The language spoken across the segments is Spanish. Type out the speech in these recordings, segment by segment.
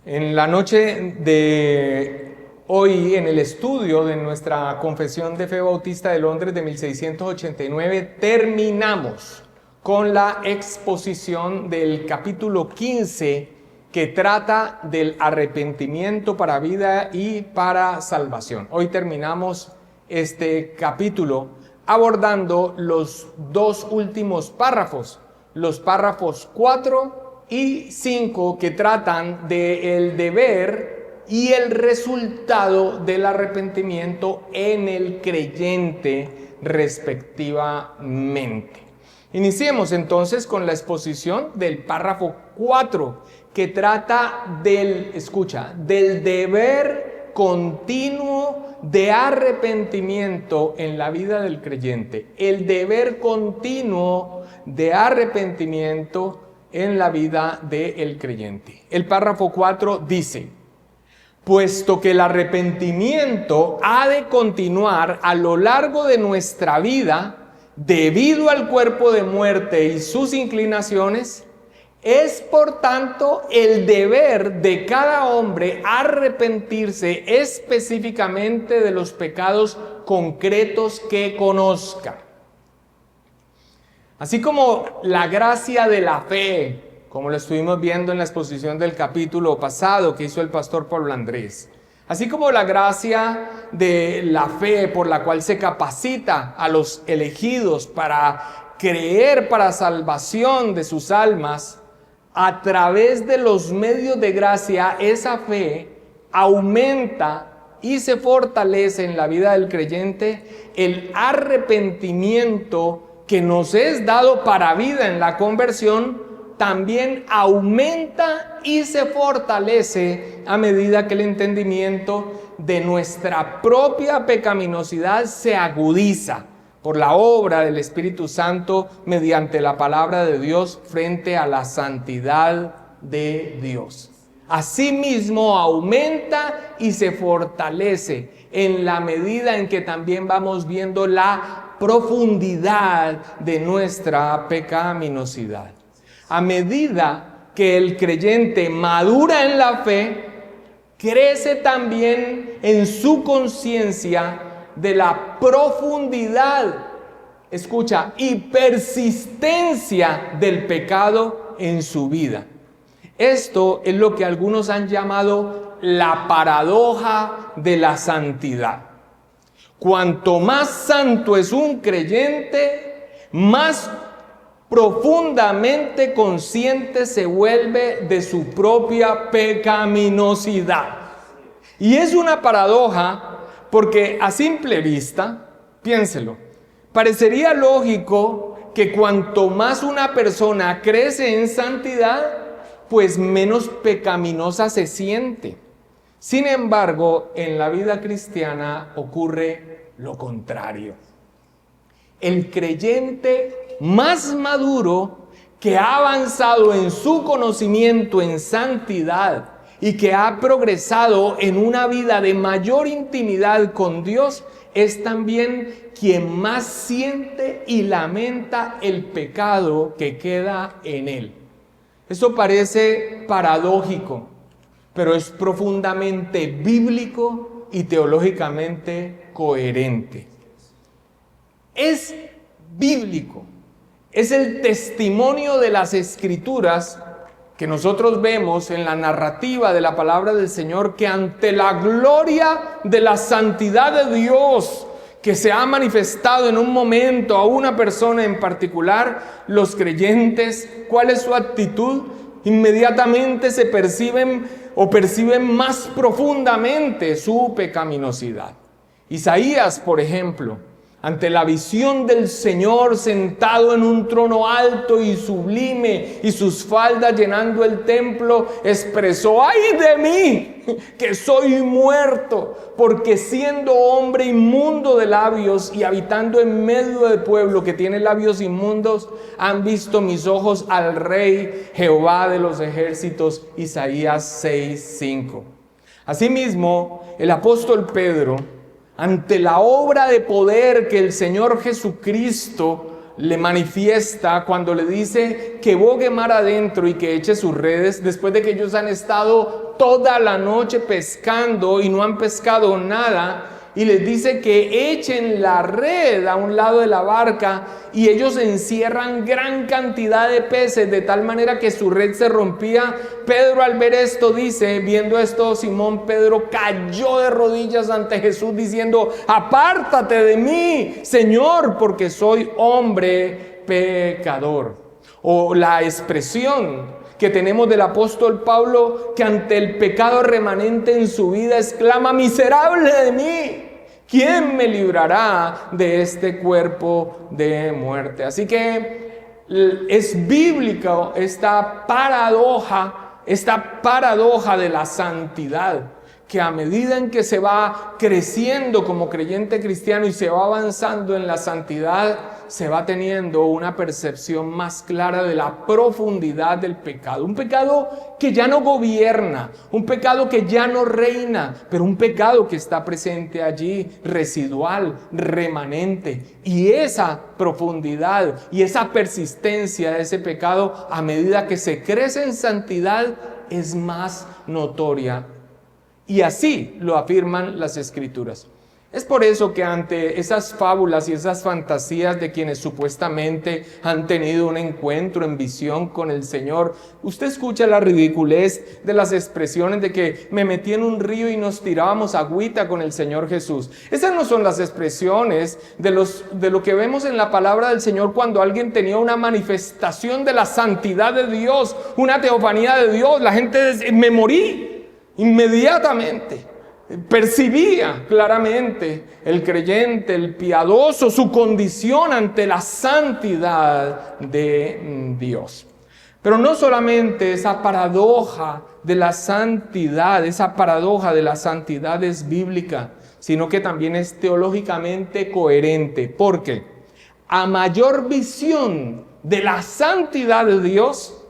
En la noche de hoy, en el estudio de nuestra Confesión de Fe Bautista de Londres de 1689, terminamos con la exposición del capítulo 15 que trata del arrepentimiento para vida y para salvación. Hoy terminamos este capítulo abordando los dos últimos párrafos, los párrafos 4 y 5, que tratan del deber y el resultado del arrepentimiento en el creyente respectivamente. Iniciemos entonces con la exposición del párrafo 4, que trata del deber continuo de arrepentimiento en la vida del creyente. El deber continuo de arrepentimiento en la vida del creyente. El párrafo 4 dice: puesto que el arrepentimiento ha de continuar a lo largo de nuestra vida, debido al cuerpo de muerte y sus inclinaciones, es por tanto el deber de cada hombre arrepentirse específicamente de los pecados concretos que conozca. Así como la gracia de la fe, como lo estuvimos viendo en la exposición del capítulo pasado que hizo el pastor Pablo Andrés, así como la gracia de la fe por la cual se capacita a los elegidos para creer para salvación de sus almas, a través de los medios de gracia, esa fe aumenta y se fortalece en la vida del creyente. El arrepentimiento que nos es dado para vida en la conversión también aumenta y se fortalece a medida que el entendimiento de nuestra propia pecaminosidad se agudiza por la obra del Espíritu Santo mediante la palabra de Dios frente a la santidad de Dios. Asimismo, aumenta y se fortalece en la medida en que también vamos viendo la profundidad de nuestra pecaminosidad. A medida que el creyente madura en la fe, crece también en su conciencia de la profundidad, y persistencia del pecado en su vida. Esto es lo que algunos han llamado la paradoja de la santidad. Cuanto más santo es un creyente, más profundamente consciente se vuelve de su propia pecaminosidad. Y es una paradoja porque a simple vista, piénselo, parecería lógico que cuanto más una persona crece en santidad, pues menos pecaminosa se siente. Sin embargo, en la vida cristiana ocurre lo contrario. El creyente más maduro, que ha avanzado en su conocimiento en santidad y que ha progresado en una vida de mayor intimidad con Dios, es también quien más siente y lamenta el pecado que queda en él. Esto parece paradójico, pero es profundamente bíblico y teológicamente coherente. Es bíblico, es el testimonio de las Escrituras que nosotros vemos en la narrativa de la palabra del Señor, que ante la gloria de la santidad de Dios que se ha manifestado en un momento a una persona en particular, los creyentes, ¿cuál es su actitud? Inmediatamente se perciben más profundamente su pecaminosidad. Isaías, por ejemplo, ante la visión del Señor sentado en un trono alto y sublime y sus faldas llenando el templo, expresó: ¡ay de mí, que soy muerto! Porque siendo hombre inmundo de labios y habitando en medio del pueblo que tiene labios inmundos, han visto mis ojos al Rey Jehová de los ejércitos. Isaías 6:5. Asimismo, el apóstol Pedro, ante la obra de poder que el Señor Jesucristo le manifiesta cuando le dice que bogue mar adentro y que eche sus redes, después de que ellos han estado toda la noche pescando y no han pescado nada. Y les dice que echen la red a un lado de la barca y ellos encierran gran cantidad de peces de tal manera que su red se rompía. Pedro, al ver esto, dice, viendo esto, Simón Pedro cayó de rodillas ante Jesús diciendo: apártate de mí, Señor, porque soy hombre pecador. O la expresión que tenemos del apóstol Pablo, que ante el pecado remanente en su vida exclama: miserable de mí, ¿quién me librará de este cuerpo de muerte? Así que es bíblico esta paradoja de la santidad, que a medida en que se va creciendo como creyente cristiano y se va avanzando en la santidad, se va teniendo una percepción más clara de la profundidad del pecado. Un pecado que ya no gobierna, un pecado que ya no reina, pero un pecado que está presente allí, residual, remanente. Y esa profundidad y esa persistencia de ese pecado, a medida que se crece en santidad, es más notoria. Y así lo afirman las Escrituras. Es por eso que ante esas fábulas y esas fantasías de quienes supuestamente han tenido un encuentro en visión con el Señor, usted escucha la ridiculez de las expresiones de que me metí en un río y nos tirábamos agüita con el Señor Jesús. Esas no son las expresiones de lo que vemos en la palabra del Señor cuando alguien tenía una manifestación de la santidad de Dios, una teofanía de Dios. La gente dice: me morí inmediatamente. Percibía claramente el creyente, el piadoso, su condición ante la santidad de Dios. Pero no solamente esa paradoja de la santidad, es bíblica, sino que también es teológicamente coherente. Porque a mayor visión de la santidad de Dios,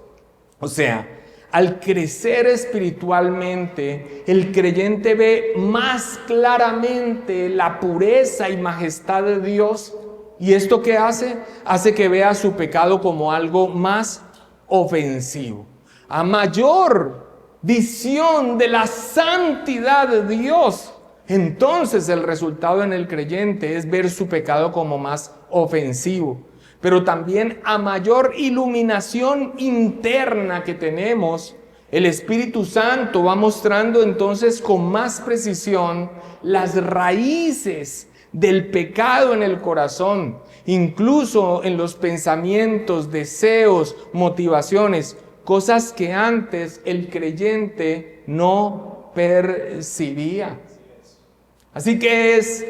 o sea, al crecer espiritualmente, el creyente ve más claramente la pureza y majestad de Dios. ¿Y esto qué hace? Hace que vea su pecado como algo más ofensivo. A mayor visión de la santidad de Dios, entonces el resultado en el creyente es ver su pecado como más ofensivo. Pero también a mayor iluminación interna que tenemos, el Espíritu Santo va mostrando entonces con más precisión las raíces del pecado en el corazón, incluso en los pensamientos, deseos, motivaciones, cosas que antes el creyente no percibía. Así que es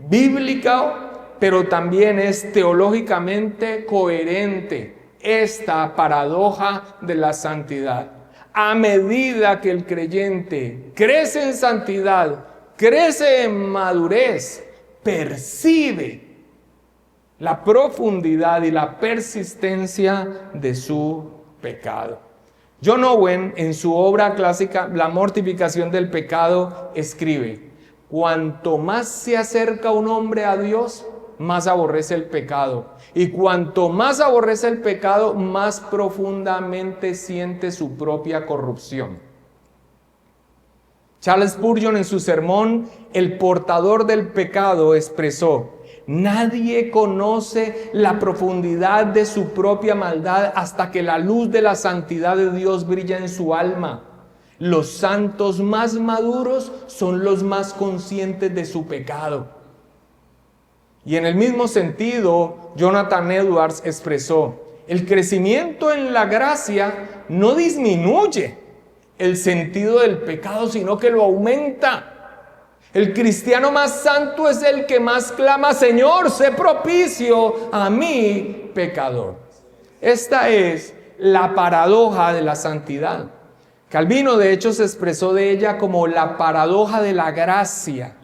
bíblico, pero también es teológicamente coherente esta paradoja de la santidad. A medida que el creyente crece en santidad, crece en madurez, percibe la profundidad y la persistencia de su pecado. John Owen, en su obra clásica La mortificación del pecado, escribe: cuanto más se acerca un hombre a Dios, más aborrece el pecado. Y cuanto más aborrece el pecado, más profundamente siente su propia corrupción. Charles Spurgeon, en su sermón El portador del pecado, expresó: nadie conoce la profundidad de su propia maldad hasta que la luz de la santidad de Dios brilla en su alma. Los santos más maduros son los más conscientes de su pecado. Y en el mismo sentido, Jonathan Edwards expresó: el crecimiento en la gracia no disminuye el sentido del pecado, sino que lo aumenta. El cristiano más santo es el que más clama: Señor, sé propicio a mí, pecador. Esta es la paradoja de la santidad. Calvino, de hecho, se expresó de ella como la paradoja de la gracia.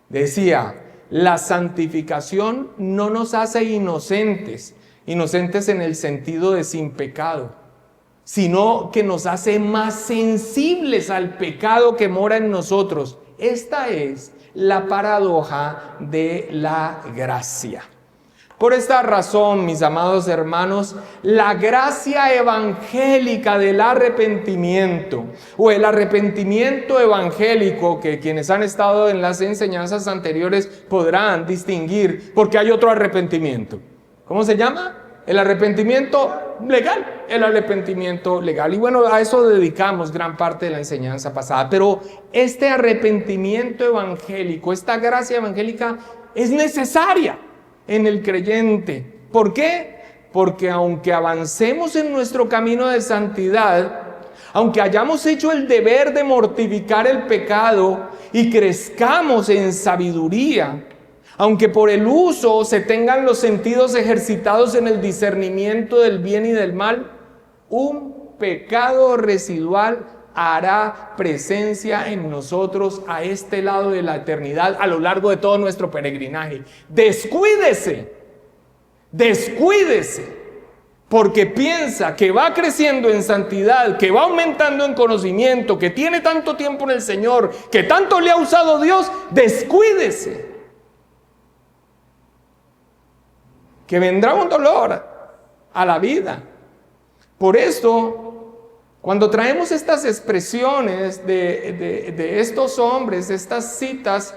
Decía: la santificación no nos hace inocentes en el sentido de sin pecado, sino que nos hace más sensibles al pecado que mora en nosotros. Esta es la paradoja de la gracia. Por esta razón, mis amados hermanos, la gracia evangélica del arrepentimiento o el arrepentimiento evangélico, que quienes han estado en las enseñanzas anteriores podrán distinguir, porque hay otro arrepentimiento. ¿Cómo se llama? El arrepentimiento legal, el arrepentimiento legal. Y bueno, a eso dedicamos gran parte de la enseñanza pasada. Pero este arrepentimiento evangélico, esta gracia evangélica es necesaria en el creyente. ¿Por qué? Porque aunque avancemos en nuestro camino de santidad, aunque hayamos hecho el deber de mortificar el pecado y crezcamos en sabiduría, aunque por el uso se tengan los sentidos ejercitados en el discernimiento del bien y del mal, un pecado residual hará presencia en nosotros a este lado de la eternidad a lo largo de todo nuestro peregrinaje. Descuídese, porque piensa que va creciendo en santidad, que va aumentando en conocimiento, que tiene tanto tiempo en el Señor, que tanto le ha usado Dios. Descuídese, que vendrá un dolor a la vida. Por esto, cuando traemos estas expresiones de estos hombres, estas citas,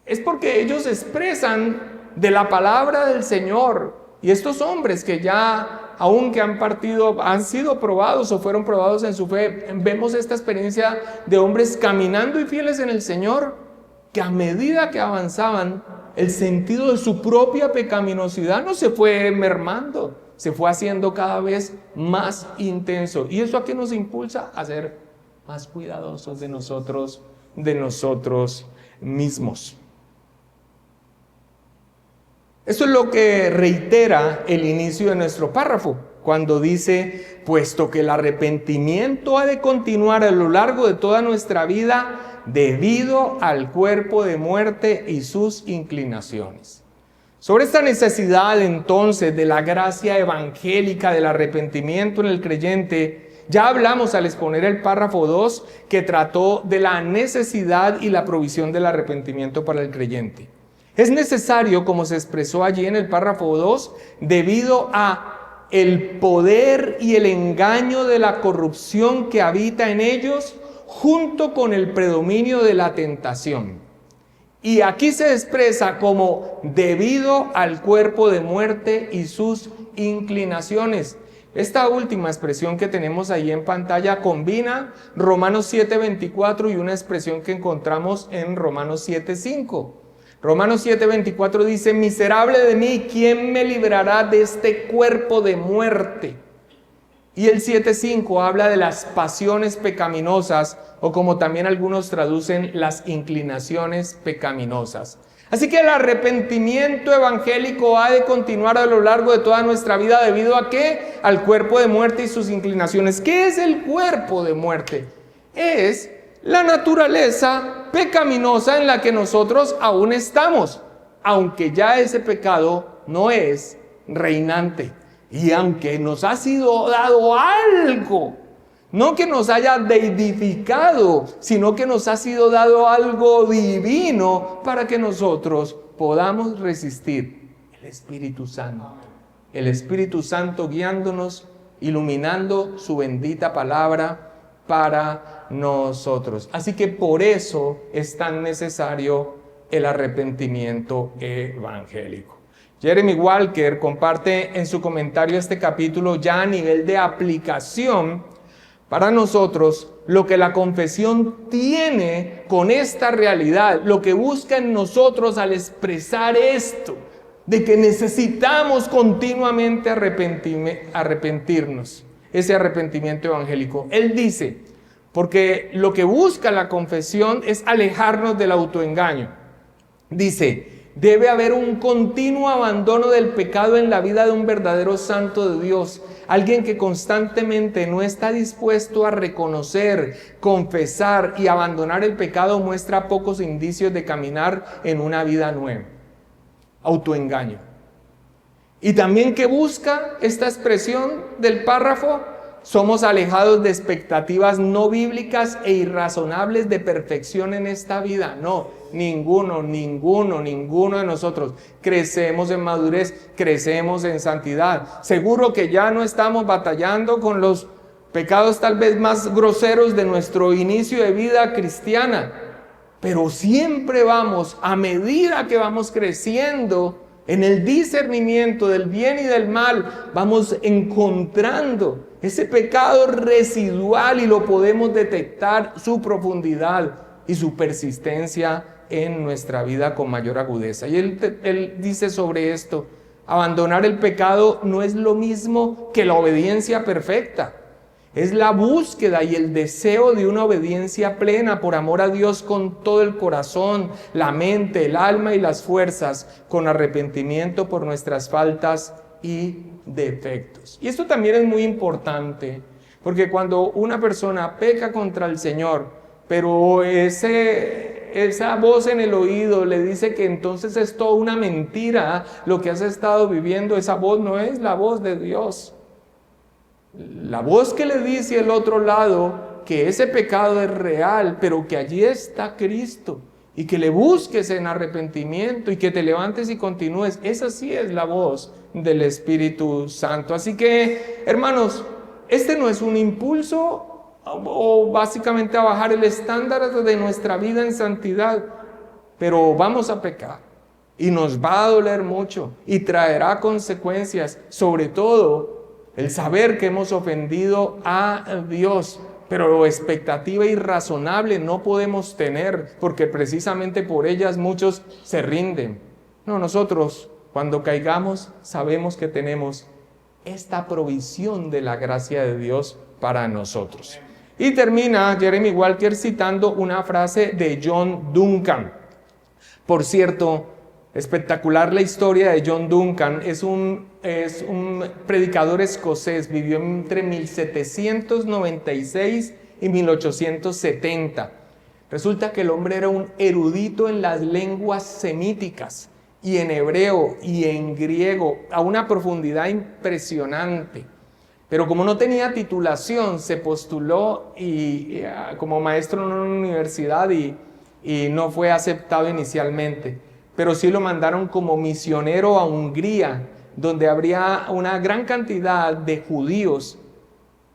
es porque ellos expresan de la palabra del Señor. Y estos hombres que ya, aunque han sido probados o fueron probados en su fe, vemos esta experiencia de hombres caminando y fieles en el Señor, que a medida que avanzaban, el sentido de su propia pecaminosidad no se fue mermando, se fue haciendo cada vez más intenso. ¿Y eso a qué nos impulsa? A ser más cuidadosos de nosotros mismos. Eso es lo que reitera el inicio de nuestro párrafo, cuando dice, puesto que el arrepentimiento ha de continuar a lo largo de toda nuestra vida debido al cuerpo de muerte y sus inclinaciones. Sobre esta necesidad entonces de la gracia evangélica del arrepentimiento en el creyente, ya hablamos al exponer el párrafo 2 que trató de la necesidad y la provisión del arrepentimiento para el creyente. Es necesario, como se expresó allí en el párrafo 2, debido a el poder y el engaño de la corrupción que habita en ellos, junto con el predominio de la tentación. Y aquí se expresa como debido al cuerpo de muerte y sus inclinaciones. Esta última expresión que tenemos ahí en pantalla combina Romanos 7:24 y una expresión que encontramos en Romanos 7:5. Romanos 7:24 dice, miserable de mí, ¿quién me librará de este cuerpo de muerte? Y el 7:5 habla de las pasiones pecaminosas, o como también algunos traducen, las inclinaciones pecaminosas. Así que el arrepentimiento evangélico ha de continuar a lo largo de toda nuestra vida, ¿debido a qué? Al cuerpo de muerte y sus inclinaciones. ¿Qué es el cuerpo de muerte? Es la naturaleza pecaminosa en la que nosotros aún estamos, aunque ya ese pecado no es reinante. Y aunque nos ha sido dado algo, no que nos haya deidificado, sino que nos ha sido dado algo divino para que nosotros podamos resistir. El Espíritu Santo guiándonos, iluminando su bendita palabra para nosotros. Así que por eso es tan necesario el arrepentimiento evangélico. Jeremy Walker comparte en su comentario este capítulo ya a nivel de aplicación para nosotros lo que la confesión tiene con esta realidad, lo que busca en nosotros al expresar esto, de que necesitamos continuamente arrepentirnos, ese arrepentimiento evangélico. Él dice, porque lo que busca la confesión es alejarnos del autoengaño. Dice, debe haber un continuo abandono del pecado en la vida de un verdadero santo de Dios. Alguien que constantemente no está dispuesto a reconocer, confesar y abandonar el pecado muestra pocos indicios de caminar en una vida nueva. Autoengaño. Y también que busca esta expresión del párrafo somos alejados de expectativas no bíblicas e irrazonables de perfección en esta vida. No, ninguno de nosotros. Crecemos en madurez, crecemos en santidad. Seguro que ya no estamos batallando con los pecados tal vez más groseros de nuestro inicio de vida cristiana. Pero siempre vamos, a medida que vamos creciendo en el discernimiento del bien y del mal, vamos encontrando ese pecado residual y lo podemos detectar su profundidad y su persistencia en nuestra vida con mayor agudeza. Y él dice sobre esto: abandonar el pecado no es lo mismo que la obediencia perfecta. Es la búsqueda y el deseo de una obediencia plena por amor a Dios con todo el corazón, la mente, el alma y las fuerzas, con arrepentimiento por nuestras faltas y defectos. Y esto también es muy importante, porque cuando una persona peca contra el Señor, pero esa voz en el oído le dice que entonces es toda una mentira lo que has estado viviendo, esa voz no es la voz de Dios. La voz que le dice al otro lado que ese pecado es real, pero que allí está Cristo, y que le busques en arrepentimiento y que te levantes y continúes, esa sí es la voz del Espíritu Santo. Así que, hermanos, este no es un impulso o básicamente a bajar el estándar de nuestra vida en santidad, pero vamos a pecar y nos va a doler mucho y traerá consecuencias, sobre todo el saber que hemos ofendido a Dios. Pero expectativa irrazonable no podemos tener, porque precisamente por ellas muchos se rinden. No, nosotros cuando caigamos sabemos que tenemos esta provisión de la gracia de Dios para nosotros. Y termina Jeremy Walker citando una frase de John Duncan. Por cierto, espectacular la historia de John Duncan. Es un predicador escocés, vivió entre 1796 y 1870. Resulta que el hombre era un erudito en las lenguas semíticas, y en hebreo y en griego, a una profundidad impresionante. Pero como no tenía titulación, se postuló como maestro en una universidad y no fue aceptado inicialmente. Pero sí lo mandaron como misionero a Hungría, donde habría una gran cantidad de judíos,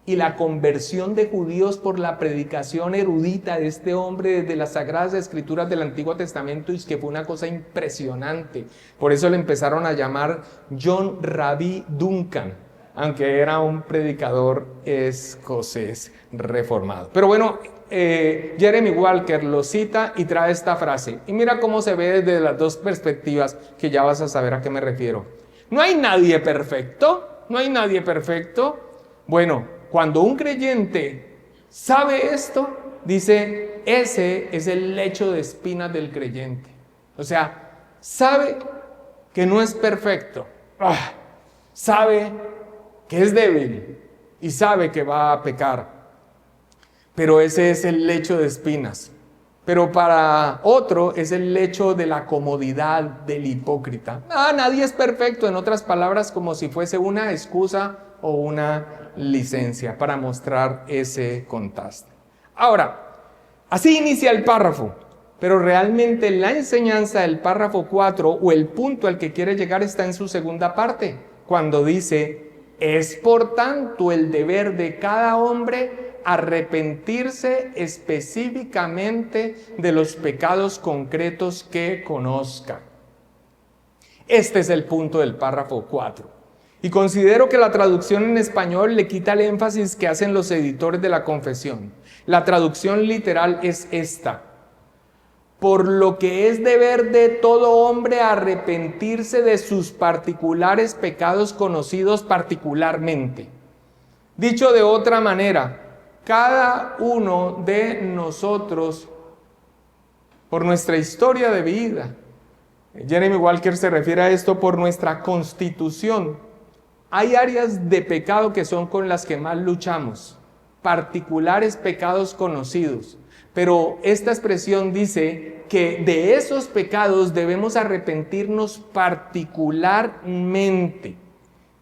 y la conversión de judíos por la predicación erudita de este hombre de las Sagradas Escrituras del Antiguo Testamento, y que fue una cosa impresionante. Por eso le empezaron a llamar John Rabbi Duncan, aunque era un predicador escocés reformado. Pero bueno, Jeremy Walker lo cita y trae esta frase. Y mira cómo se ve desde las dos perspectivas, que ya vas a saber a qué me refiero. No hay nadie perfecto, no hay nadie perfecto. Bueno, cuando un creyente sabe esto, dice, ese es el lecho de espinas del creyente. O sea, sabe que no es perfecto, sabe que es débil y sabe que va a pecar. Pero ese es el lecho de espinas. Pero para otro es el lecho de la comodidad del hipócrita. Nadie es perfecto, en otras palabras, como si fuese una excusa o una licencia para mostrar ese contraste. Ahora, así inicia el párrafo, pero realmente la enseñanza del párrafo 4 o el punto al que quiere llegar está en su segunda parte, cuando dice: es por tanto el deber de cada hombre arrepentirse específicamente de los pecados concretos que conozca. Este es el punto del párrafo 4. Y considero que la traducción en español le quita el énfasis que hacen los editores de la confesión. La traducción literal es esta: por lo que es deber de todo hombre arrepentirse de sus particulares pecados conocidos particularmente. Dicho de otra manera, cada uno de nosotros, por nuestra historia de vida, Jeremy Walker se refiere a esto por nuestra constitución, hay áreas de pecado que son con las que más luchamos, particulares pecados conocidos. Pero esta expresión dice que de esos pecados debemos arrepentirnos particularmente.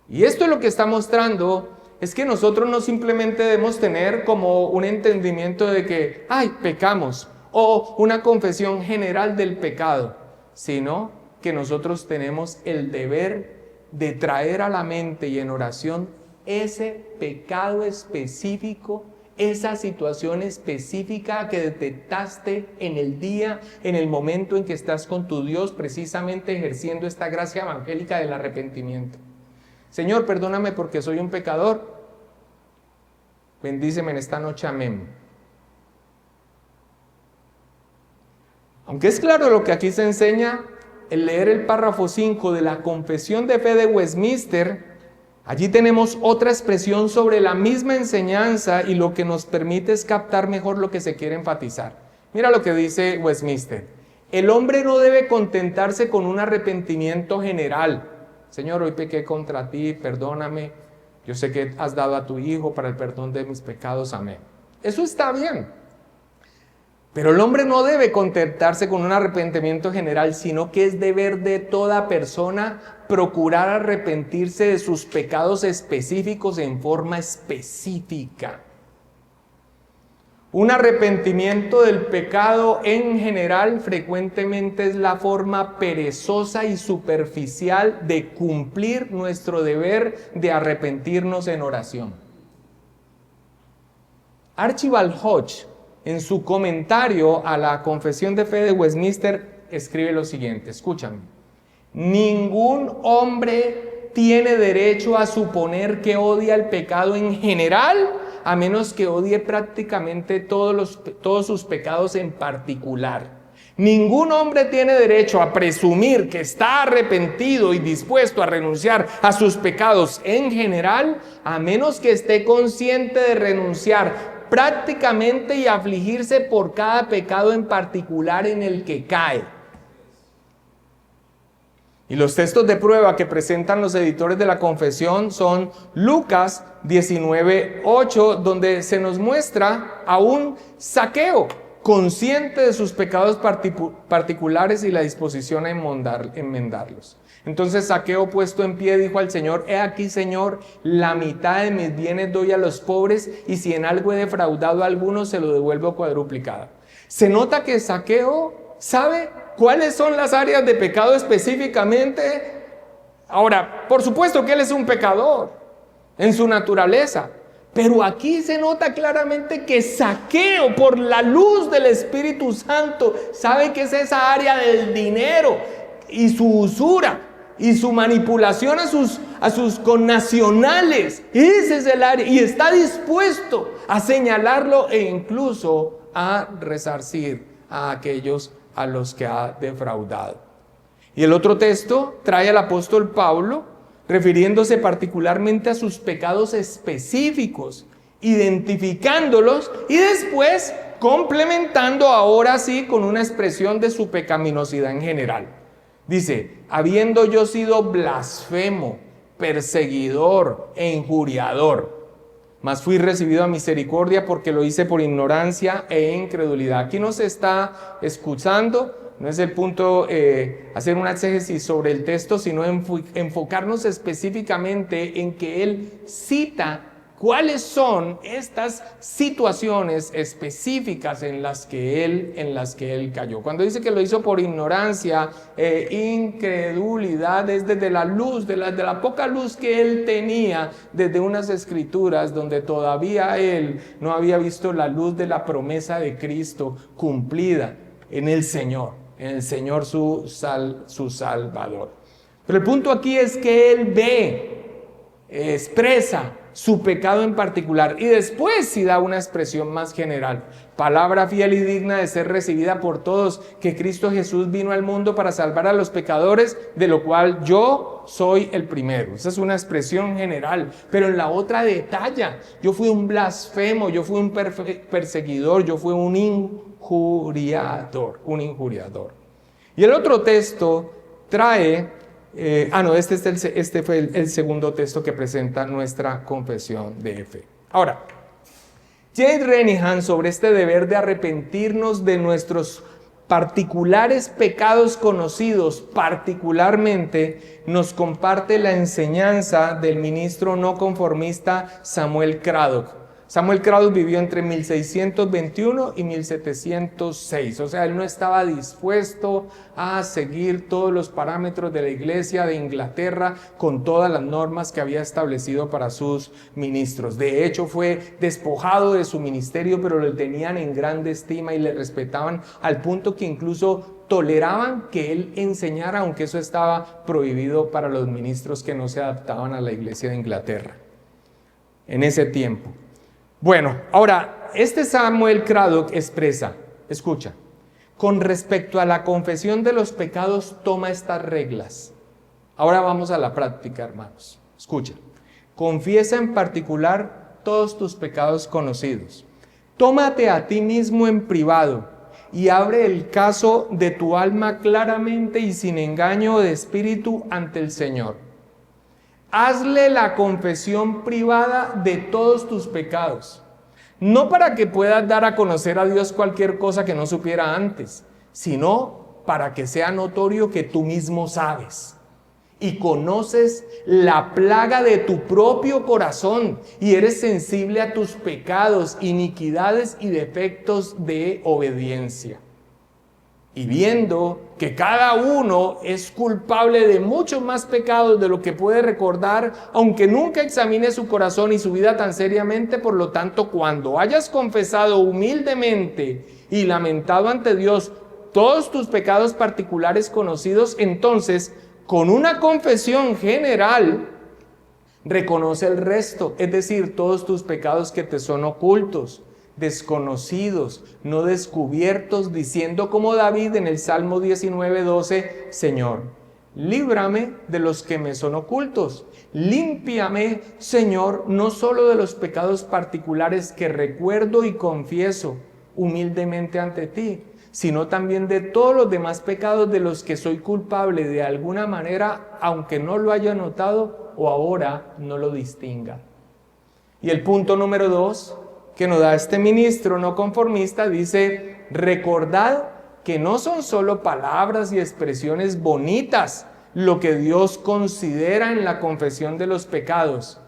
Y esto es lo que está mostrando es que nosotros no simplemente debemos tener como un entendimiento de que, ay, pecamos, o una confesión general del pecado, sino que nosotros tenemos el deber de traer a la mente y en oración ese pecado específico, esa situación específica que detectaste en el día, en el momento en que estás con tu Dios, precisamente ejerciendo esta gracia evangélica del arrepentimiento. Señor, perdóname porque soy un pecador. Bendíceme en esta noche, amén. Aunque es claro lo que aquí se enseña, el leer el párrafo 5 de la Confesión de Fe de Westminster, allí tenemos otra expresión sobre la misma enseñanza y lo que nos permite es captar mejor lo que se quiere enfatizar. Mira lo que dice Westminster. El hombre no debe contentarse con un arrepentimiento general. Señor, hoy pequé contra ti, perdóname. Yo sé que has dado a tu Hijo para el perdón de mis pecados, amén. Eso está bien. Pero el hombre no debe contentarse con un arrepentimiento general, sino que es deber de toda persona procurar arrepentirse de sus pecados específicos en forma específica. Un arrepentimiento del pecado en general frecuentemente es la forma perezosa y superficial de cumplir nuestro deber de arrepentirnos en oración. Archibald Hodge, en su comentario a la Confesión de Fe de Westminster, escribe lo siguiente, escúchame. Ningún hombre tiene derecho a suponer que odia el pecado en general, a menos que odie prácticamente todos sus pecados en particular. Ningún hombre tiene derecho a presumir que está arrepentido y dispuesto a renunciar a sus pecados en general, a menos que esté consciente de renunciar prácticamente y afligirse por cada pecado en particular en el que cae. Y los textos de prueba que presentan los editores de la confesión son Lucas 19:8, donde se nos muestra a un Zaqueo consciente de sus pecados particulares y la disposición a enmendarlos. Entonces Zaqueo, puesto en pie, dijo al Señor: he aquí, Señor, la mitad de mis bienes doy a los pobres, y si en algo he defraudado a alguno, se lo devuelvo cuadruplicado. Se nota que Zaqueo sabe cuáles son las áreas de pecado específicamente. Ahora, por supuesto que él es un pecador en su naturaleza, pero aquí se nota claramente que Zaqueo, por la luz del Espíritu Santo, sabe que es esa área del dinero y su usura y su manipulación a sus connacionales. Ese es el área, y está dispuesto a señalarlo e incluso a resarcir a aquellos a los que ha defraudado. Y el otro texto trae al apóstol Pablo refiriéndose particularmente a sus pecados específicos, identificándolos y después complementando ahora sí con una expresión de su pecaminosidad en general. Dice: habiendo yo sido blasfemo, perseguidor e injuriador, mas fui recibido a misericordia porque lo hice por ignorancia e incredulidad. Aquí no se está excusando, no es el punto hacer una exégesis sobre el texto, sino enfocarnos específicamente en que él cita cuáles son estas situaciones específicas en las que él cayó. Cuando dice que lo hizo por ignorancia e incredulidad, es desde la luz, de la poca luz que él tenía, desde unas escrituras donde todavía él no había visto la luz de la promesa de Cristo cumplida en el Señor su Salvador. Pero el punto aquí es que él expresa su pecado en particular, y después sí da una expresión más general: palabra fiel y digna de ser recibida por todos, que Cristo Jesús vino al mundo para salvar a los pecadores, de lo cual yo soy el primero. Esa es una expresión general, pero en la otra detalla: yo fui un blasfemo, yo fui un perseguidor, yo fui un injuriador. Y el otro texto trae este fue el segundo texto que presenta nuestra confesión de fe. Ahora, Jay Renihan, sobre este deber de arrepentirnos de nuestros particulares pecados conocidos, particularmente nos comparte la enseñanza del ministro no conformista Samuel Craddock. Samuel Craddock vivió entre 1621 y 1706, o sea, él no estaba dispuesto a seguir todos los parámetros de la iglesia de Inglaterra con todas las normas que había establecido para sus ministros. De hecho, fue despojado de su ministerio, pero lo tenían en grande estima y le respetaban al punto que incluso toleraban que él enseñara, aunque eso estaba prohibido para los ministros que no se adaptaban a la iglesia de Inglaterra en ese tiempo. Bueno, ahora, este Samuel Craddock expresa, escucha, con respecto a la confesión de los pecados, toma estas reglas. Ahora vamos a la práctica, hermanos. Escucha, confiesa en particular todos tus pecados conocidos. Tómate a ti mismo en privado y abre el caso de tu alma claramente y sin engaño de espíritu ante el Señor. Hazle la confesión privada de todos tus pecados, no para que puedas dar a conocer a Dios cualquier cosa que no supiera antes, sino para que sea notorio que tú mismo sabes y conoces la plaga de tu propio corazón y eres sensible a tus pecados, iniquidades y defectos de obediencia. Y viendo que cada uno es culpable de muchos más pecados de lo que puede recordar, aunque nunca examine su corazón y su vida tan seriamente, por lo tanto, cuando hayas confesado humildemente y lamentado ante Dios todos tus pecados particulares conocidos, entonces, con una confesión general, reconoce el resto, es decir, todos tus pecados que te son ocultos, desconocidos, no descubiertos, diciendo como David en el Salmo 19:12, Señor, líbrame de los que me son ocultos, límpiame, Señor, no solo de los pecados particulares que recuerdo y confieso humildemente ante ti, sino también de todos los demás pecados de los que soy culpable de alguna manera, aunque no lo haya notado o ahora no lo distinga. Y el punto número 2 que nos da este ministro no conformista dice, recordad que no son solo palabras y expresiones bonitas lo que Dios considera en la confesión de los pecados.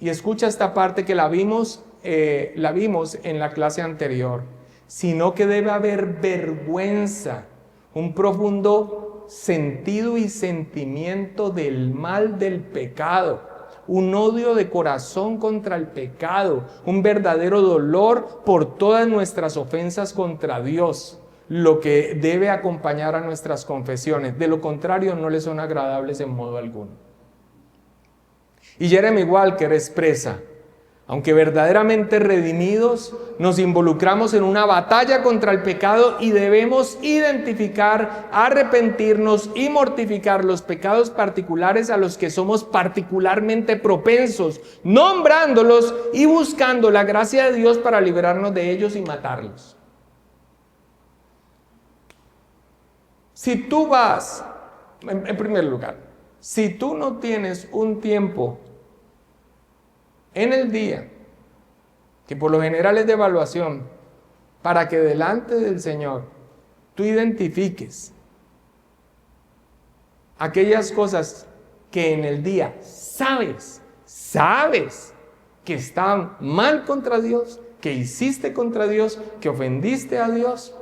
Y escucha esta parte que la vimos en la clase anterior, sino que debe haber vergüenza, un profundo sentido y sentimiento del mal del pecado, un odio de corazón contra el pecado, un verdadero dolor por todas nuestras ofensas contra Dios, lo que debe acompañar a nuestras confesiones. De lo contrario, no les son agradables en modo alguno. Y Jeremy Walker expresa, aunque verdaderamente redimidos, nos involucramos en una batalla contra el pecado y debemos identificar, arrepentirnos y mortificar los pecados particulares a los que somos particularmente propensos, nombrándolos y buscando la gracia de Dios para liberarnos de ellos y matarlos. Si tú vas, en primer lugar, si tú no tienes un tiempo en el día, que por lo general es de evaluación, para que delante del Señor tú identifiques aquellas cosas que en el día sabes que están mal contra Dios, que hiciste contra Dios, que ofendiste a Dios.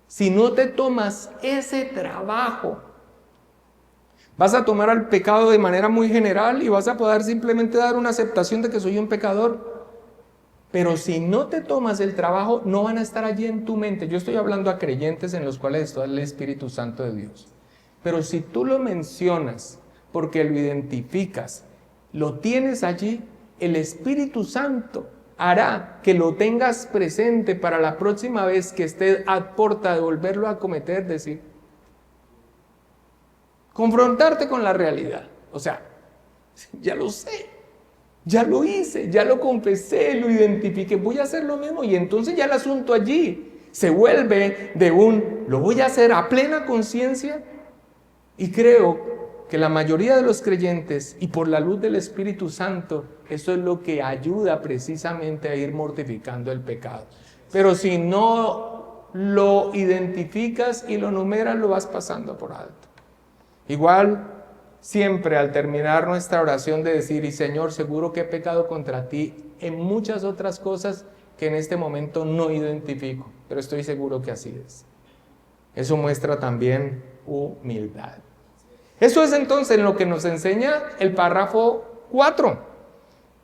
Si no te tomas ese trabajo, vas a tomar al pecado de manera muy general y vas a poder simplemente dar una aceptación de que soy un pecador. Pero si no te tomas el trabajo, no van a estar allí en tu mente. Yo estoy hablando a creyentes en los cuales está el Espíritu Santo de Dios. Pero si tú lo mencionas porque lo identificas, lo tienes allí, el Espíritu Santo hará que lo tengas presente para la próxima vez que estés a puerta de volverlo a cometer, decir, confrontarte con la realidad. O sea, ya lo sé, ya lo hice, ya lo confesé, lo identifiqué, voy a hacer lo mismo. Y entonces ya el asunto allí se vuelve de lo voy a hacer a plena conciencia. Y creo que la mayoría de los creyentes, y por la luz del Espíritu Santo, eso es lo que ayuda precisamente a ir mortificando el pecado. Pero si no lo identificas y lo numeras, lo vas pasando por alto. Igual, siempre al terminar nuestra oración de decir, y Señor, seguro que he pecado contra ti en muchas otras cosas que en este momento no identifico, pero estoy seguro que así es. Eso muestra también humildad. Eso es entonces lo que nos enseña el párrafo 4.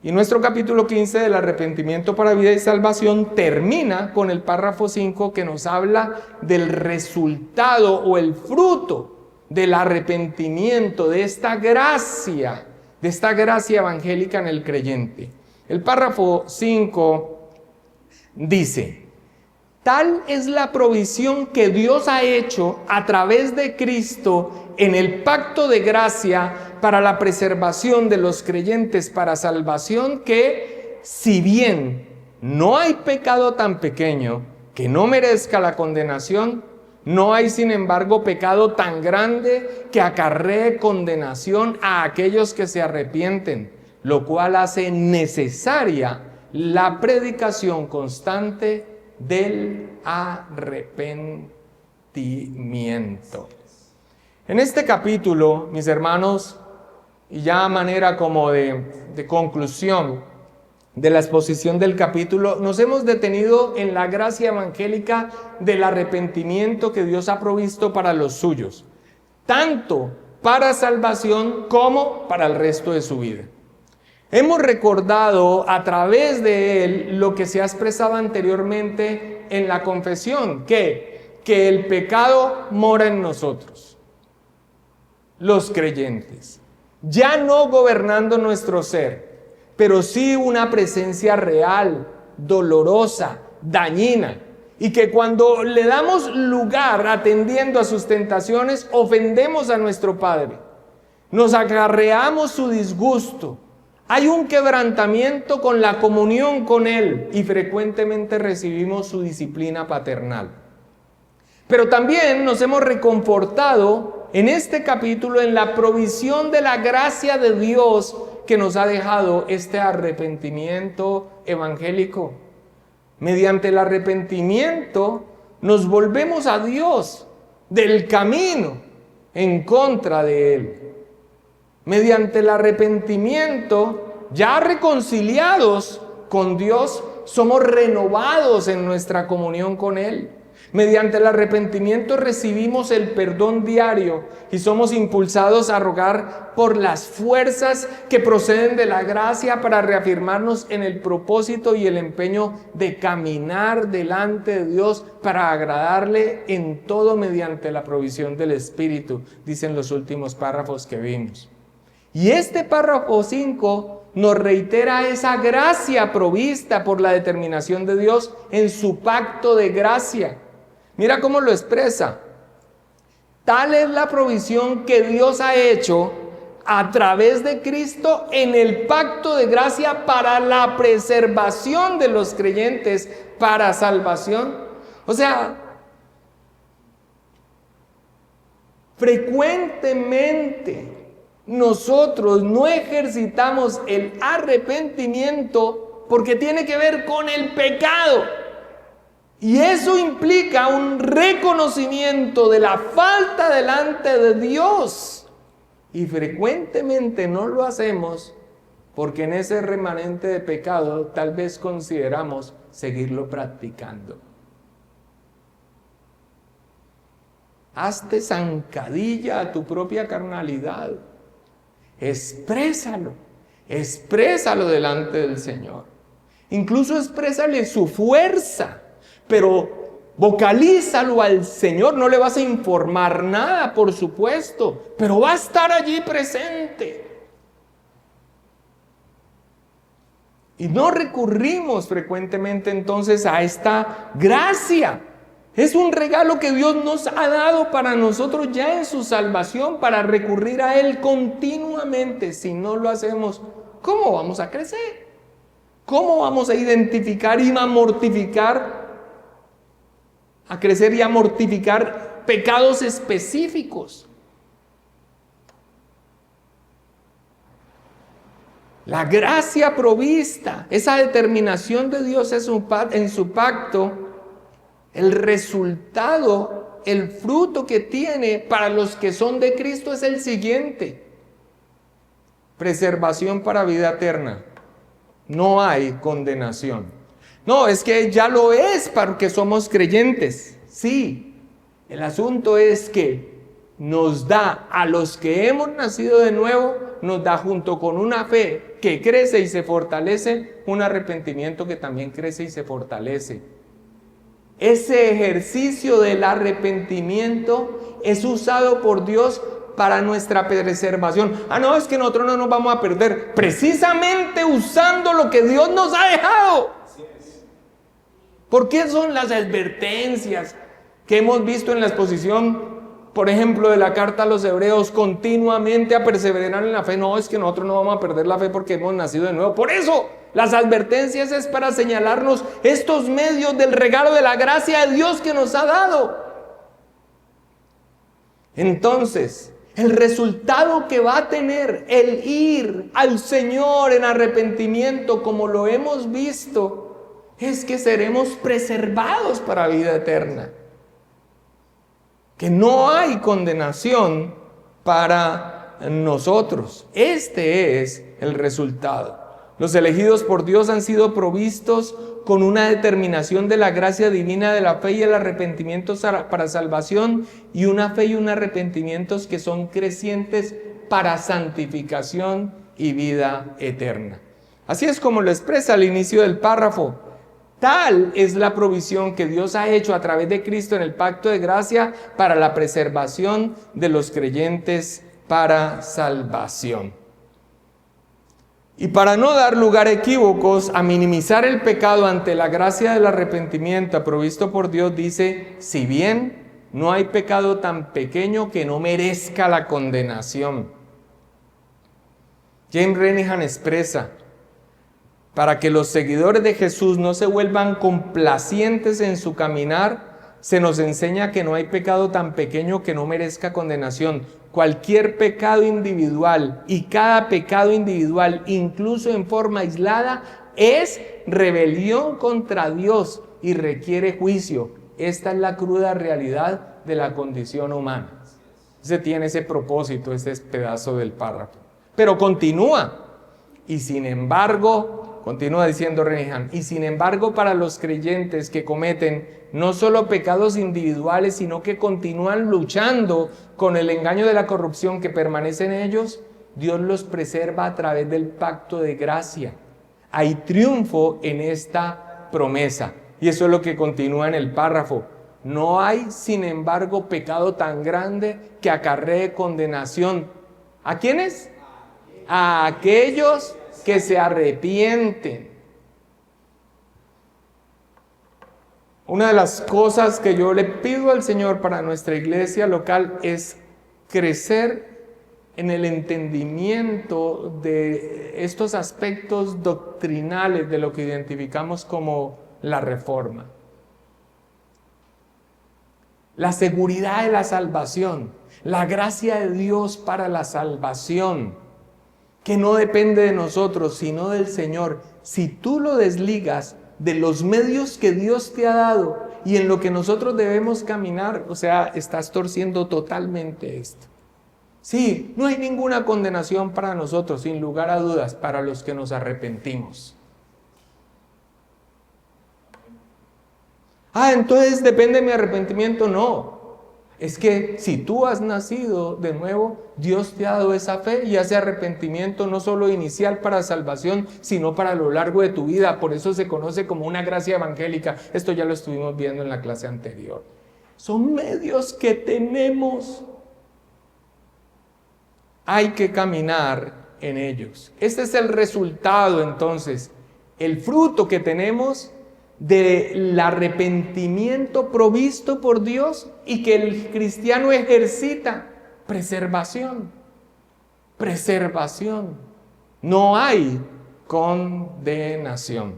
Y nuestro capítulo 15 del arrepentimiento para vida y salvación termina con el párrafo 5 que nos habla del resultado o el fruto del arrepentimiento, de esta gracia evangélica en el creyente. El párrafo 5 dice: tal es la provisión que Dios ha hecho a través de Cristo en el pacto de gracia para la preservación de los creyentes para salvación, que si bien no hay pecado tan pequeño que no merezca la condenación, no hay sin embargo pecado tan grande que acarree condenación a aquellos que se arrepienten, lo cual hace necesaria la predicación constante del arrepentimiento. En este capítulo, mis hermanos, y ya a manera como de conclusión de la exposición del capítulo, nos hemos detenido en la gracia evangélica del arrepentimiento que Dios ha provisto para los suyos, tanto para salvación como para el resto de su vida. Hemos recordado a través de él lo que se ha expresado anteriormente en la confesión, que el pecado mora en nosotros, los creyentes, ya no gobernando nuestro ser, pero sí una presencia real, dolorosa, dañina, y que cuando le damos lugar atendiendo a sus tentaciones, ofendemos a nuestro Padre, nos acarreamos su disgusto. Hay un quebrantamiento con la comunión con Él y frecuentemente recibimos su disciplina paternal. Pero también nos hemos reconfortado en este capítulo en la provisión de la gracia de Dios que nos ha dejado este arrepentimiento evangélico. Mediante el arrepentimiento nos volvemos a Dios del camino en contra de Él. Mediante el arrepentimiento, ya reconciliados con Dios, somos renovados en nuestra comunión con Él. Mediante el arrepentimiento recibimos el perdón diario y somos impulsados a rogar por las fuerzas que proceden de la gracia para reafirmarnos en el propósito y el empeño de caminar delante de Dios para agradarle en todo mediante la provisión del Espíritu, dicen los últimos párrafos que vimos. Y este párrafo 5 nos reitera esa gracia provista por la determinación de Dios en su pacto de gracia. Mira cómo lo expresa. Tal es la provisión que Dios ha hecho a través de Cristo en el pacto de gracia para la preservación de los creyentes para salvación. O sea, frecuentemente nosotros no ejercitamos el arrepentimiento porque tiene que ver con el pecado. Y eso implica un reconocimiento de la falta delante de Dios. Y frecuentemente no lo hacemos porque en ese remanente de pecado tal vez consideramos seguirlo practicando. Hazte zancadilla a tu propia carnalidad. Exprésalo delante del Señor. Incluso exprésale su fuerza. Pero vocalízalo al Señor, no le vas a informar nada, por supuesto, pero va a estar allí presente. Y no recurrimos frecuentemente entonces a esta gracia. Es un regalo que Dios nos ha dado para nosotros ya en su salvación, para recurrir a Él continuamente. Si no lo hacemos, ¿cómo vamos a crecer? ¿Cómo vamos a identificar y a mortificar? A crecer y a mortificar pecados específicos. La gracia provista, esa determinación de Dios en su pacto, El resultado, el fruto que tiene para los que son de Cristo es el siguiente: preservación para vida eterna. No hay condenación. No, es que ya lo es porque somos creyentes. Sí, el asunto es que nos da a los que hemos nacido de nuevo, nos da junto con una fe que crece y se fortalece, un arrepentimiento que también crece y se fortalece. Ese ejercicio del arrepentimiento es usado por Dios para nuestra preservación. No, es que nosotros no nos vamos a perder. Precisamente usando lo que Dios nos ha dejado. ¿Por qué son las advertencias que hemos visto en la exposición, por ejemplo, de la carta a los Hebreos, continuamente a perseverar en la fe? No, es que nosotros no vamos a perder la fe porque hemos nacido de nuevo. Por eso, las advertencias es para señalarnos estos medios del regalo de la gracia de Dios que nos ha dado. Entonces, el resultado que va a tener el ir al Señor en arrepentimiento, como lo hemos visto, es que seremos preservados para vida eterna. Que no hay condenación para nosotros. Este es el resultado. Los elegidos por Dios han sido provistos con una determinación de la gracia divina de la fe y el arrepentimiento para salvación, y una fe y un arrepentimiento que son crecientes para santificación y vida eterna. Así es como lo expresa al inicio del párrafo. Tal es la provisión que Dios ha hecho a través de Cristo en el pacto de gracia para la preservación de los creyentes para salvación. Y para no dar lugar a equívocos, a minimizar el pecado ante la gracia del arrepentimiento provisto por Dios, dice: si bien no hay pecado tan pequeño que no merezca la condenación. James Renihan expresa: para que los seguidores de Jesús no se vuelvan complacientes en su caminar, se nos enseña que no hay pecado tan pequeño que no merezca condenación. Cualquier pecado individual, y cada pecado individual, incluso en forma aislada, es rebelión contra Dios y requiere juicio. Esta es la cruda realidad de la condición humana. Se tiene ese propósito, este pedazo del párrafo. Pero continúa. Y sin embargo, continúa diciendo Renihan, y sin embargo para los creyentes que cometen no solo pecados individuales, sino que continúan luchando con el engaño de la corrupción que permanece en ellos, Dios los preserva a través del pacto de gracia. Hay triunfo en esta promesa. Y eso es lo que continúa en el párrafo. No hay, sin embargo, pecado tan grande que acarree condenación. ¿A quiénes? A aquellos que se arrepienten. Una de las cosas que yo le pido al Señor para nuestra iglesia local es crecer en el entendimiento de estos aspectos doctrinales de lo que identificamos como la reforma. La seguridad de la salvación, la gracia de Dios para la salvación, que no depende de nosotros, sino del Señor. Si tú lo desligas de los medios que Dios te ha dado y en lo que nosotros debemos caminar, o sea, estás torciendo totalmente esto. Sí, no hay ninguna condenación para nosotros, sin lugar a dudas, para los que nos arrepentimos. Entonces depende de mi arrepentimiento. No. Es que si tú has nacido de nuevo, Dios te ha dado esa fe y ese arrepentimiento no solo inicial para salvación, sino para lo largo de tu vida. Por eso se conoce como una gracia evangélica. Esto ya lo estuvimos viendo en la clase anterior. Son medios que tenemos. Hay que caminar en ellos. Este es el resultado, entonces, el fruto que tenemos del arrepentimiento provisto por Dios y que el cristiano ejercita. Preservación. Preservación. No hay condenación.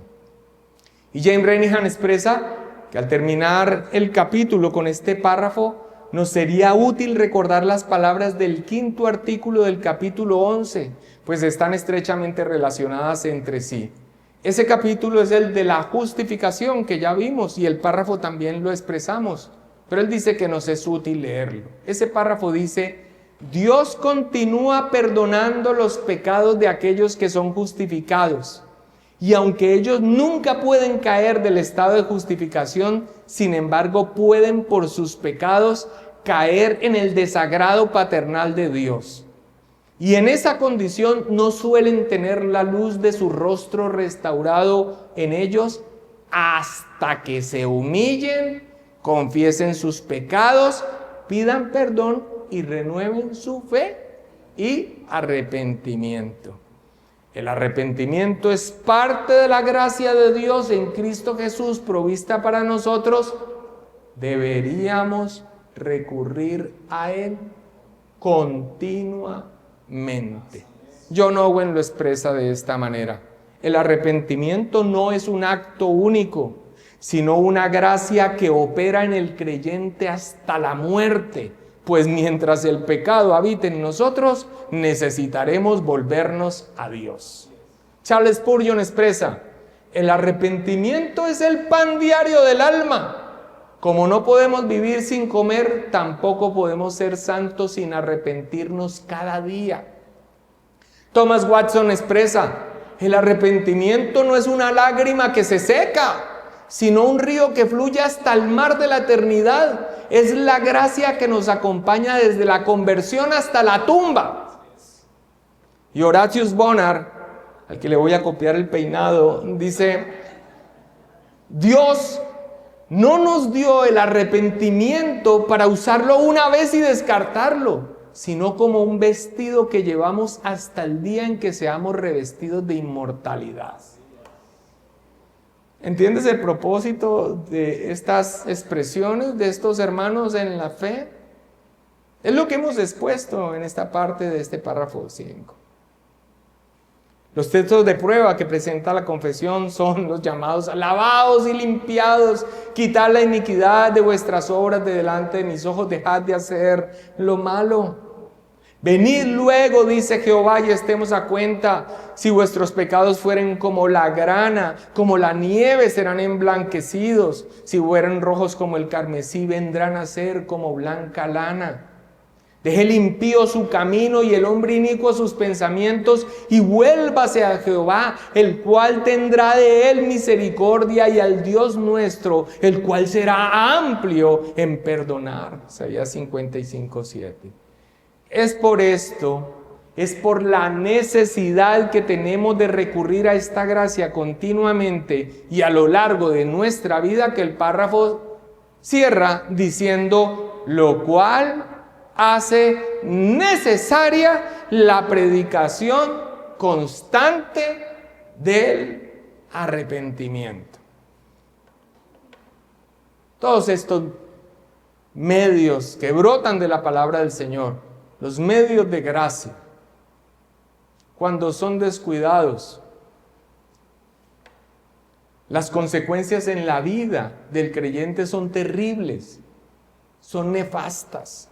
Y James Renihan expresa que al terminar el capítulo con este párrafo, nos sería útil recordar las palabras del 5º artículo del capítulo 11, pues están estrechamente relacionadas entre sí. Ese capítulo es el de la justificación que ya vimos y el párrafo también lo expresamos, pero él dice que nos es útil leerlo. Ese párrafo dice: Dios continúa perdonando los pecados de aquellos que son justificados, y aunque ellos nunca pueden caer del estado de justificación, sin embargo pueden por sus pecados caer en el desagrado paternal de Dios. Y en esa condición no suelen tener la luz de su rostro restaurado en ellos hasta que se humillen, confiesen sus pecados, pidan perdón y renueven su fe y arrepentimiento. El arrepentimiento es parte de la gracia de Dios en Cristo Jesús provista para nosotros. Deberíamos recurrir a Él continuamente. John Owen lo expresa de esta manera: el arrepentimiento no es un acto único, sino una gracia que opera en el creyente hasta la muerte, pues mientras el pecado habite en nosotros, necesitaremos volvernos a Dios. Charles Spurgeon expresa: el arrepentimiento es el pan diario del alma. Como no podemos vivir sin comer, tampoco podemos ser santos sin arrepentirnos cada día. Thomas Watson expresa: el arrepentimiento no es una lágrima que se seca, sino un río que fluye hasta el mar de la eternidad. Es la gracia que nos acompaña desde la conversión hasta la tumba. Y Horatius Bonar, al que le voy a copiar el peinado, dice: Dios no nos dio el arrepentimiento para usarlo una vez y descartarlo, sino como un vestido que llevamos hasta el día en que seamos revestidos de inmortalidad. ¿Entiendes el propósito de estas expresiones de estos hermanos en la fe? Es lo que hemos expuesto en esta parte de este párrafo 5. Los textos de prueba que presenta la confesión son los llamados: lavaos y limpiados, quitad la iniquidad de vuestras obras de delante de mis ojos, dejad de hacer lo malo. Venid luego, dice Jehová, y estemos a cuenta. Si vuestros pecados fueren como la grana, como la nieve, serán emblanquecidos. Si fueren rojos como el carmesí, vendrán a ser como blanca lana. Deje el impío su camino y el hombre inicuo sus pensamientos, y vuélvase a Jehová, el cual tendrá de él misericordia, y al Dios nuestro, el cual será amplio en perdonar. Isaías 55:7. Es por esto, es por la necesidad que tenemos de recurrir a esta gracia continuamente y a lo largo de nuestra vida, que el párrafo cierra diciendo: lo cual hace necesaria la predicación constante del arrepentimiento. Todos estos medios que brotan de la palabra del Señor, los medios de gracia, cuando son descuidados, las consecuencias en la vida del creyente son terribles, son nefastas.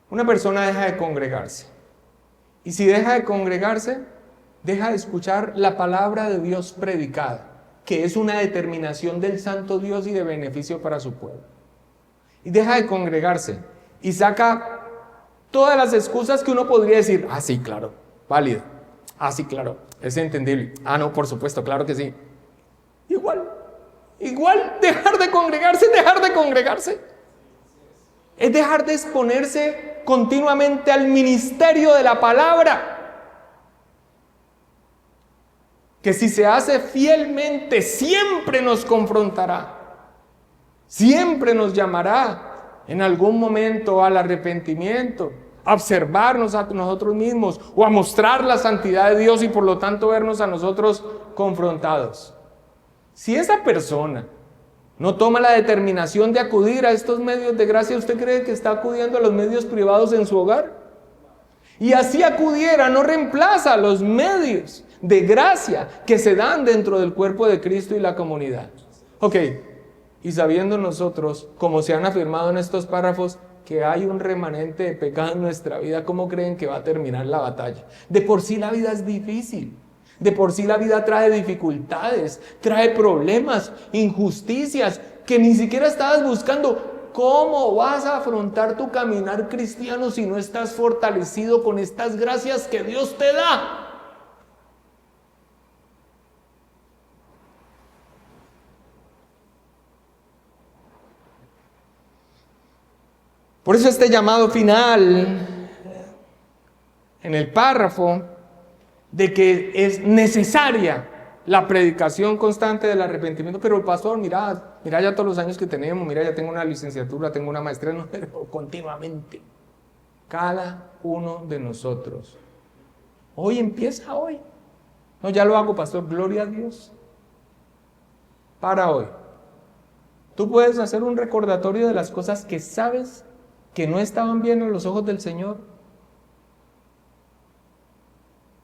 Una persona deja de congregarse, y si deja de congregarse, deja de escuchar la palabra de Dios predicada, que es una determinación del santo Dios y de beneficio para su pueblo. Y deja de congregarse y saca todas las excusas que uno podría decir: ah, sí, claro, válido. Ah, sí, claro, es entendible. Ah, no, por supuesto, claro que sí. Igual, dejar de congregarse es dejar de congregarse. Es dejar de exponerse continuamente al ministerio de la palabra, que si se hace fielmente siempre nos confrontará, siempre nos llamará en algún momento al arrepentimiento, a observarnos a nosotros mismos o a mostrar la santidad de Dios y por lo tanto vernos a nosotros confrontados. Si esa persona no toma la determinación de acudir a estos medios de gracia, ¿usted cree que está acudiendo a los medios privados en su hogar? Y así acudiera, no reemplaza los medios de gracia que se dan dentro del cuerpo de Cristo y la comunidad. Ok, y sabiendo nosotros, como se han afirmado en estos párrafos, que hay un remanente de pecado en nuestra vida, ¿cómo creen que va a terminar la batalla? De por sí la vida es difícil. De por sí la vida trae dificultades, trae problemas, injusticias que ni siquiera estabas buscando. ¿Cómo vas a afrontar tu caminar cristiano si no estás fortalecido con estas gracias que Dios te da? Por eso este llamado final en el párrafo de que es necesaria la predicación constante del arrepentimiento. Pero el pastor, mira ya todos los años que tenemos, mira, ya tengo una licenciatura, tengo una maestría, no, pero continuamente. Cada uno de nosotros. Hoy empieza hoy. No, ya lo hago, pastor, gloria a Dios. Para hoy. Tú puedes hacer un recordatorio de las cosas que sabes que no estaban bien en los ojos del Señor.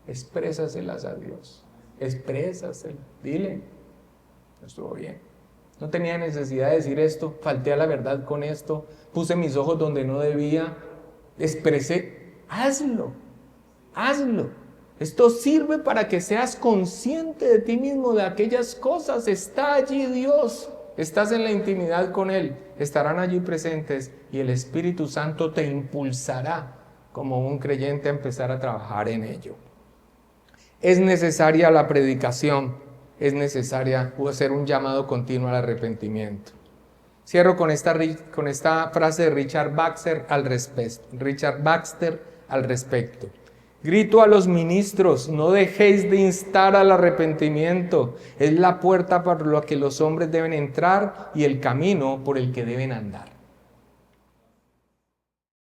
Exprésaselas a Dios. Exprésaselas. Dile, no estuvo bien. No tenía necesidad de decir esto. Falté a la verdad con esto. Puse mis ojos donde no debía. Expresé. Hazlo. Hazlo. Esto sirve para que seas consciente de ti mismo, de aquellas cosas. Está allí Dios. Estás en la intimidad con Él. Estarán allí presentes y el Espíritu Santo te impulsará como un creyente a empezar a trabajar en ello. Es necesaria la predicación, es necesaria hacer un llamado continuo al arrepentimiento. Cierro con esta frase de Richard Baxter al respecto. Grito a los ministros, no dejéis de instar al arrepentimiento. Es la puerta por la que los hombres deben entrar y el camino por el que deben andar.